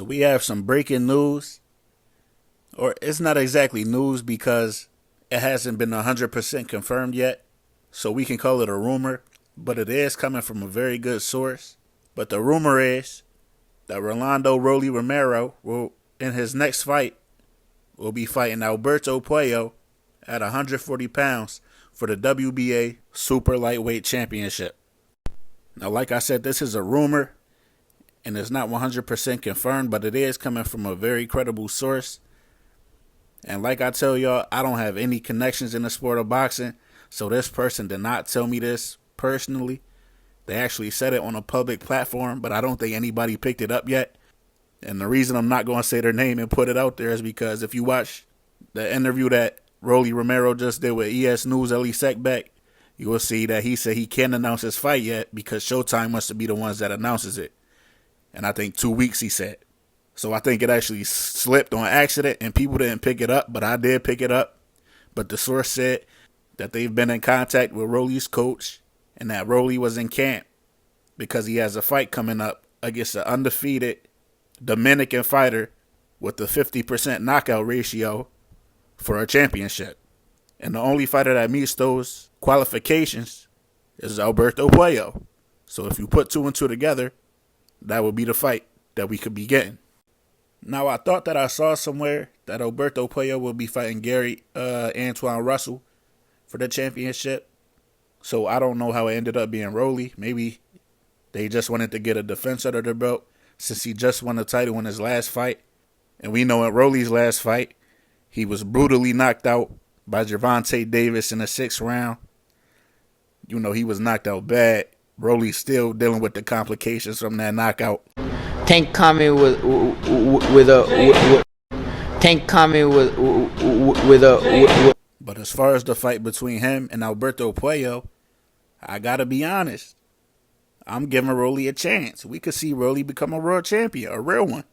So we have some breaking news, or it's not exactly news because it hasn't been 100% confirmed yet. So we can call it a rumor, but it is coming from a very good source. But the rumor is that Rolando Romero will, in his next fight, will be fighting Alberto Puello at 140 pounds for the WBA Super Lightweight Championship. Now, like I said, this is a rumor and it's not 100% confirmed, but it is coming from a very credible source. And like I tell y'all, I don't have any connections in the sport of boxing, so this person did not tell me this personally. They actually said it on a public platform, but I don't think anybody picked it up yet. And the reason I'm not going to say their name and put it out there is because if you watch the interview that Rolly Romero just did with ES News, Ellie Seckbeck, you will see that he said he can't announce his fight yet because Showtime wants to be the ones that announces it. And I think 2 weeks, he said. So I think it actually slipped on accident and people didn't pick it up, but I did pick it up. But the source said that they've been in contact with Rolly's coach and that Rolly was in camp because he has a fight coming up against an undefeated Dominican fighter with a 50% knockout ratio for a championship. And the only fighter that meets those qualifications is Alberto Puello. So if you put two and two together, that would be the fight that we could be getting. Now, I thought that I saw somewhere that Alberto Puello will be fighting Gary Antoine Russell for the championship. So I don't know how it ended up being Rolly. Maybe they just wanted to get a defense under their belt since he just won the title in his last fight. And we know in Rolly's last fight, he was brutally knocked out by Gervonta Davis in the 6th round. You know, he was knocked out bad. Rolly's still dealing with the complications from that knockout. Tank coming with a. But as far as the fight between him and Alberto Puello, I gotta be honest. I'm giving Rolly a chance. We could see Rolly become a world champion, a real one.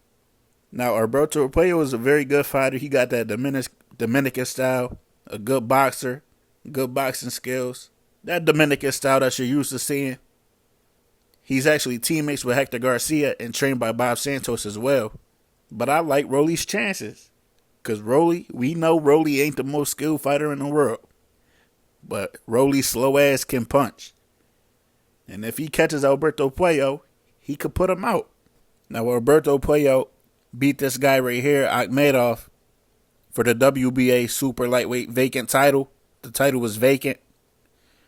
Now, Alberto Puello is a very good fighter. He got that Dominican style, a good boxer, good boxing skills. That Dominican style that you're used to seeing. He's actually teammates with Hector Garcia and trained by Bob Santos as well. But I like Rolly's chances. Because we know Rolly ain't the most skilled fighter in the world. But Rolly's slow ass can punch. And if he catches Alberto Puello, he could put him out. Now, Alberto Puello beat this guy right here, Akhmedov, for the WBA Super Lightweight vacant title. The title was vacant.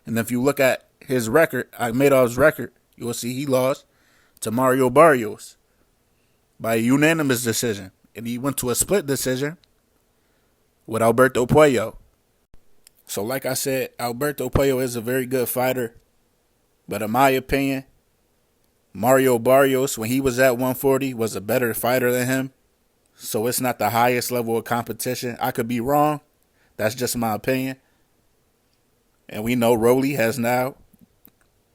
And if you look at his record, Akhmedov's record, you will see he lost to Mario Barrios by a unanimous decision. And he went to a split decision with Alberto Puello. So like I said, Alberto Puello is a very good fighter. But in my opinion, Mario Barrios, when he was at 140, was a better fighter than him. So it's not the highest level of competition. I could be wrong. That's just my opinion. And we know Rolly has now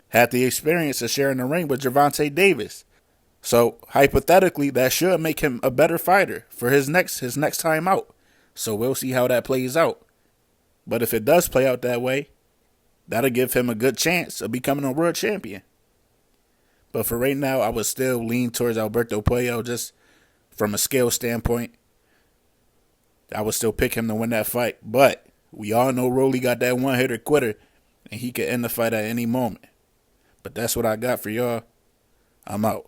had the experience of sharing the ring with Gervonta Davis. So hypothetically, that should make him a better fighter for his next time out. So we'll see how that plays out. But if it does play out that way, that'll give him a good chance of becoming a world champion. But for right now, I would still lean towards Alberto Puello just from a skill standpoint. I would still pick him to win that fight. But we all know Rolly got that one-hitter quitter, and he could end the fight at any moment. But that's what I got for y'all. I'm out.